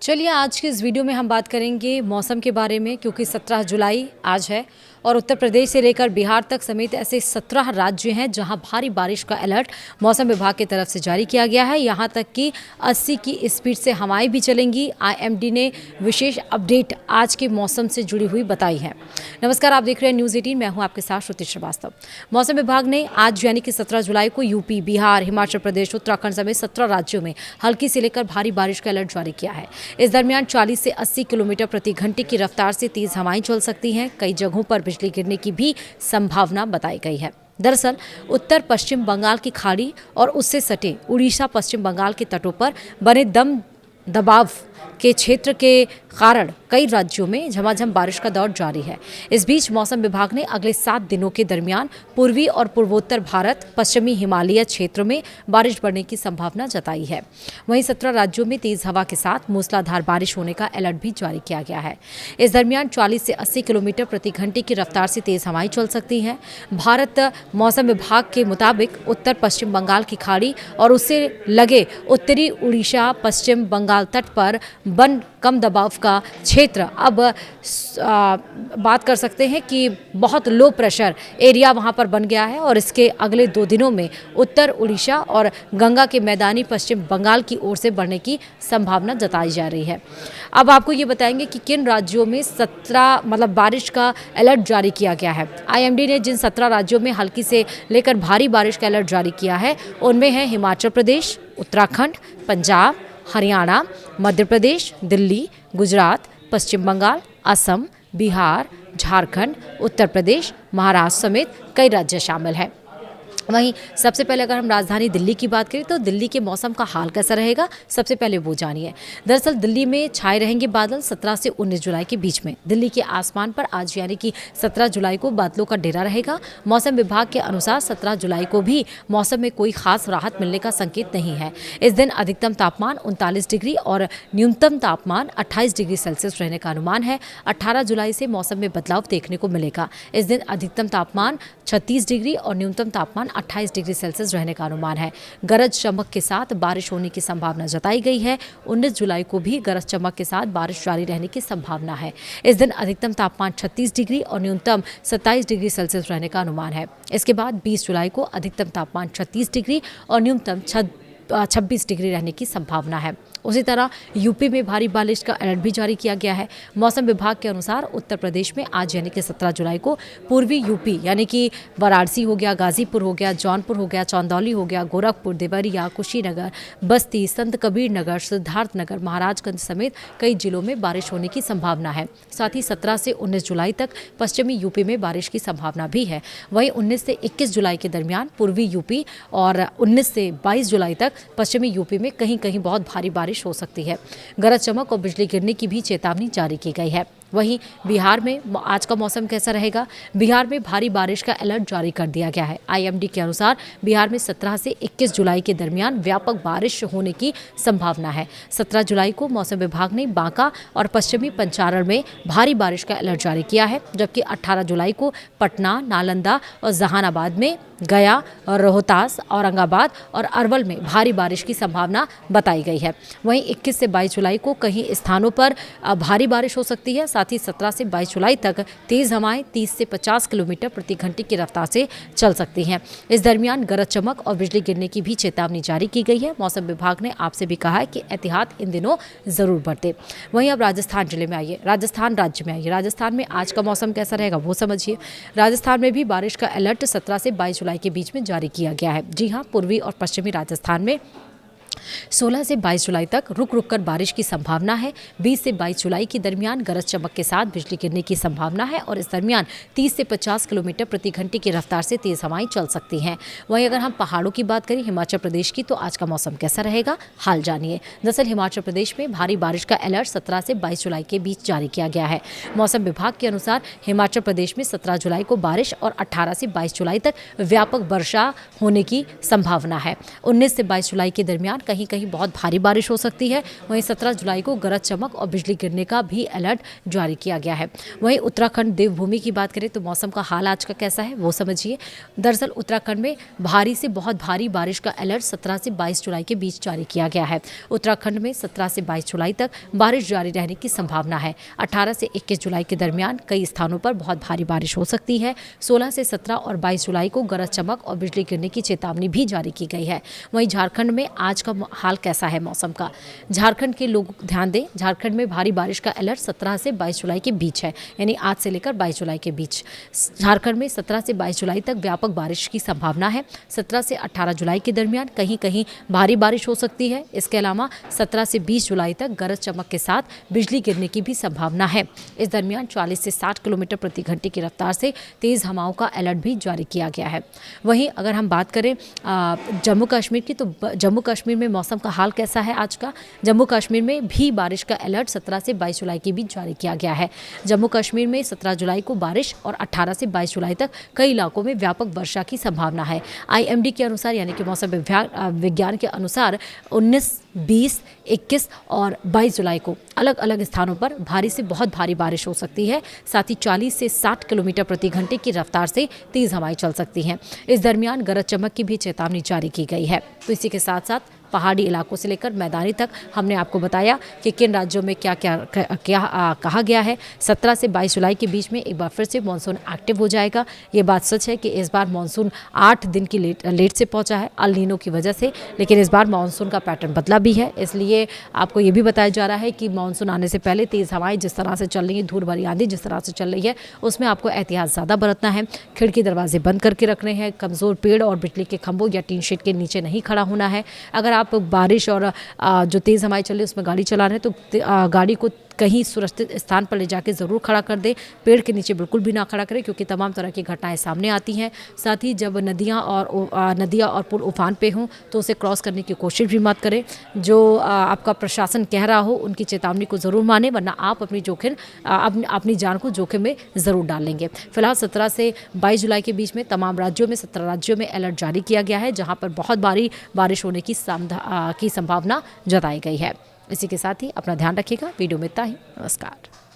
चलिए आज के इस वीडियो में हम बात करेंगे मौसम के बारे में, क्योंकि 17 जुलाई आज है और उत्तर प्रदेश से लेकर बिहार तक समेत ऐसे 17 राज्य हैं जहां भारी बारिश का अलर्ट मौसम विभाग की तरफ से जारी किया गया है। यहां तक कि 80 की स्पीड से हवाएं भी चलेंगी। आईएमडी ने विशेष अपडेट आज के मौसम से जुड़ी हुई बताई है। नमस्कार, आप देख रहे हैं न्यूज़ 18, मैं हूं आपके साथ श्रुति श्रीवास्तव। मौसम विभाग ने आज यानी कि 17 जुलाई को यूपी, बिहार, हिमाचल प्रदेश, उत्तराखंड समेत 17 राज्यों में हल्की से लेकर भारी बारिश का अलर्ट जारी किया है। इस दरमियान 40 से 80 किलोमीटर प्रति घंटे की रफ्तार से तेज हवाएं चल सकती हैं। कई जगहों पर बिजली गिरने की भी संभावना बताई गई है। दरअसल उत्तर पश्चिम बंगाल की खाड़ी और उससे सटे उड़ीसा, पश्चिम बंगाल के तटों पर बने दबाव के क्षेत्र के कारण कई राज्यों में झमाझम बारिश का दौर जारी है। इस बीच मौसम विभाग ने अगले 7 दिनों के दरमियान पूर्वी और पूर्वोत्तर भारत, पश्चिमी हिमालय क्षेत्रों में बारिश बढ़ने की संभावना जताई है। वहीं 17 राज्यों में तेज हवा के साथ मूसलाधार बारिश होने का अलर्ट भी जारी किया गया है। इस दरमियान 40 से 80 किलोमीटर प्रति घंटे की रफ्तार से तेज हवाएं चल सकती हैं। भारत मौसम विभाग के मुताबिक उत्तर पश्चिम बंगाल की खाड़ी और उससे लगे उत्तरी उड़ीसा, पश्चिम बंगाल तट पर बन कम दबाव का क्षेत्र अब बात कर सकते हैं कि बहुत लो प्रेशर एरिया वहां पर बन गया है और इसके अगले 2 दिनों में उत्तर उड़ीसा और गंगा के मैदानी पश्चिम बंगाल की ओर से बढ़ने की संभावना जताई जा रही है। अब आपको ये बताएंगे कि किन राज्यों में 17 बारिश का अलर्ट जारी किया गया है। आईएमडी ने जिन 17 राज्यों में हल्की से लेकर भारी बारिश का अलर्ट जारी किया है उनमें है हिमाचल प्रदेश, उत्तराखंड, पंजाब, हरियाणा, मध्य प्रदेश, दिल्ली, गुजरात, पश्चिम बंगाल, असम, बिहार, झारखंड, उत्तर प्रदेश, महाराष्ट्र समेत कई राज्य शामिल हैं। वहीं सबसे पहले अगर हम राजधानी दिल्ली की बात करें तो दिल्ली के मौसम का हाल कैसा रहेगा, सबसे पहले वो जानिए। दरअसल दिल्ली में छाए रहेंगे बादल 17 से 19 जुलाई के बीच में। दिल्ली के आसमान पर आज यानी कि 17 जुलाई को बादलों का डेरा रहेगा। मौसम विभाग के अनुसार 17 जुलाई को भी मौसम में कोई खास राहत मिलने का संकेत नहीं है। इस दिन अधिकतम तापमान 39 डिग्री और न्यूनतम तापमान 28 डिग्री सेल्सियस रहने का अनुमान है। 18 जुलाई से मौसम में बदलाव देखने को मिलेगा। इस दिन अधिकतम तापमान 36 डिग्री और न्यूनतम तापमान 28 डिग्री सेल्सियस रहने का अनुमान है। गरज चमक के साथ बारिश होने की संभावना जताई गई है। 19 जुलाई को भी गरज चमक के साथ बारिश जारी रहने की संभावना है। इस दिन अधिकतम तापमान 36 डिग्री और न्यूनतम 27 डिग्री सेल्सियस रहने का अनुमान है। इसके बाद 20 जुलाई को अधिकतम तापमान 36 डिग्री और न्यूनतम 26 डिग्री रहने की संभावना है। उसी तरह यूपी में भारी बारिश का अलर्ट भी जारी किया गया है। मौसम विभाग के अनुसार उत्तर प्रदेश में आज यानी कि 17 जुलाई को पूर्वी यूपी यानी कि वाराणसी हो गया, गाजीपुर हो गया, जौनपुर हो गया, चंदौली हो गया, गोरखपुर, देवरिया, कुशीनगर, बस्ती, संत कबीर नगर, सिद्धार्थनगर, महाराजगंज समेत कई जिलों में बारिश होने की संभावना है। साथ ही 17 से 19 जुलाई तक पश्चिमी यूपी में बारिश की संभावना भी है। वहीं 19 से 21 जुलाई के दरमियान पूर्वी यूपी और 19 से 22 जुलाई तक पश्चिमी यूपी में कहीं कहीं बहुत भारी बारिश हो सकती है। गरज चमक और बिजली गिरने की भी चेतावनी जारी की गई है। वहीं बिहार में आज का मौसम कैसा रहेगा? बिहार में भारी बारिश का अलर्ट जारी कर दिया गया है। आईएमडी के अनुसार बिहार में 17 से 21 जुलाई के दरमियान व्यापक बारिश होने की संभावना है। 17 जुलाई को मौसम विभाग ने बांका और पश्चिमी पंचारण में भारी बारिश का अलर्ट जारी किया है, जबकि 18 जुलाई को पटना, नालंदा और जहानाबाद में, गया और रोहतास, औरंगाबाद और अरवल में भारी बारिश की संभावना बताई गई है। वहीं 21 से 22 जुलाई को कई स्थानों पर भारी बारिश हो सकती है। साथ ही 17 से 22 जुलाई तक तेज हवाएं 30 से 50 किलोमीटर प्रति घंटे की रफ्तार से चल सकती हैं। इस दरमियान गरज चमक और बिजली गिरने की भी चेतावनी जारी की गई है। मौसम विभाग ने आपसे भी कहा है कि एहतियात इन दिनों जरूर बरतें। वहीं अब राजस्थान जिले में आइए, राजस्थान राज्य में आइए। राजस्थान में आज का मौसम कैसा रहेगा वो समझिए। राजस्थान में भी बारिश का अलर्ट 17 से 22 जुलाई के बीच में जारी किया गया है। जी हाँ, पूर्वी और पश्चिमी राजस्थान में 16 से 22 जुलाई तक रुक रुक कर बारिश की संभावना है। 20 से 22 जुलाई के दरमियान गरज चमक के साथ बिजली गिरने की संभावना है और इस दरमियान 30 से 50 किलोमीटर प्रति घंटे की रफ्तार से तेज हवाएं चल सकती हैं। वहीं अगर हम पहाड़ों की बात करें हिमाचल प्रदेश की, तो आज का मौसम कैसा रहेगा हाल जानिए। दरअसल हिमाचल प्रदेश में भारी बारिश का अलर्ट 17 से 22 जुलाई के बीच जारी किया गया है। मौसम विभाग के अनुसार हिमाचल प्रदेश में 17 जुलाई को बारिश और 18 से 22 जुलाई तक व्यापक वर्षा होने की संभावना है। 19 से 22 जुलाई के दरमियान कहीं कहीं बहुत भारी बारिश हो सकती है। वहीं 17 जुलाई को गरज चमक और बिजली गिरने का भी अलर्ट जारी किया गया है। वहीं उत्तराखंड देवभूमि की बात करें तो मौसम का हाल आज का कैसा है वो समझिए। दरअसल उत्तराखंड में भारी से बहुत भारी बारिश का अलर्ट 17 से 22 जुलाई के बीच जारी किया गया है। उत्तराखंड में 17 से 22 जुलाई तक बारिश जारी रहने की संभावना है। 18 से 21 जुलाई के दरमियान कई स्थानों पर बहुत भारी बारिश हो सकती है। 16 से 17 और 22 जुलाई को गरज चमक और बिजली गिरने की चेतावनी भी जारी की गई है। वहीं झारखंड में आज का हाल कैसा है मौसम का, झारखंड के लोग ध्यान दें। झारखंड में भारी बारिश का अलर्ट 17 से 22 जुलाई के बीच है, यानी आज से लेकर 22 जुलाई के बीच। झारखंड में 17 से 22 जुलाई तक व्यापक बारिश की संभावना है। 17 से 18 जुलाई के दरमियान कहीं कहीं भारी बारिश हो सकती है। इसके अलावा 17 से 20 जुलाई तक गरज चमक के साथ बिजली गिरने की भी संभावना है। इस दरमियान 40 से 60 किलोमीटर प्रति घंटे की रफ्तार से तेज हवाओं का अलर्ट भी जारी किया गया है। वहीं अगर हम बात करें जम्मू कश्मीर की, तो जम्मू कश्मीर में मौसम का हाल कैसा है आज का। जम्मू कश्मीर में भी बारिश का अलर्ट 17 से 22 जुलाई के बीच जारी किया गया है। जम्मू कश्मीर में 17 जुलाई को बारिश और 18 से 22 जुलाई तक कई इलाकों में व्यापक वर्षा की संभावना है। IMD के अनुसार, यानी कि मौसम विज्ञान के अनुसार 19, 20, 21 और 22 जुलाई को अलग अलग स्थानों पर भारी से बहुत भारी बारिश हो सकती है। साथ ही 40 से 60 किलोमीटर प्रति घंटे की रफ्तार से तेज हवाएं चल सकती हैं। इस दरमियान गरज चमक की भी चेतावनी जारी की गई है। तो इसी के साथ साथ पहाड़ी इलाकों से लेकर मैदानी तक हमने आपको बताया कि किन राज्यों में क्या कहा गया है। 17 से 22 जुलाई के बीच में एक बार फिर से मानसून एक्टिव हो जाएगा। ये बात सच है कि इस बार मानसून 8 दिन की लेट से पहुंचा है अल नीनो की वजह से, लेकिन इस बार मानसून का पैटर्न बदला भी है। इसलिए आपको ये भी बताया जा रहा है कि मानसून आने से पहले तेज़ हवाएं जिस तरह से चल रही हैं, धूल भरी आंधी जिस तरह से चल रही है, उसमें आपको एहतियात ज़्यादा बरतना है। खिड़की दरवाजे बंद करके रखने हैं। कमज़ोर पेड़ और बिजली के खंभों या टीन शेड के नीचे नहीं खड़ा होना है। अगर आप बारिश और जो तेज़ हवाएं चल रही है उसमें गाड़ी चला रहे हैं तो गाड़ी को कहीं सुरक्षित स्थान पर ले जाके ज़रूर खड़ा कर दे। पेड़ के नीचे बिल्कुल भी ना खड़ा करें, क्योंकि तमाम तरह की घटनाएं सामने आती हैं। साथ ही जब नदियां और पुल उफान पे हों तो उसे क्रॉस करने की कोशिश भी मत करें। जो आपका प्रशासन कह रहा हो उनकी चेतावनी को ज़रूर माने, वरना आप अपनी जान को जोखिम में ज़रूर डालेंगे। फिलहाल 17 से 22 जुलाई के बीच में तमाम राज्यों में 17 राज्यों में अलर्ट जारी किया गया है, जहाँ पर बहुत भारी बारिश होने की संभावना जताई गई है। इसी के साथ ही अपना ध्यान रखिएगा। वीडियो में इतना ही। नमस्कार।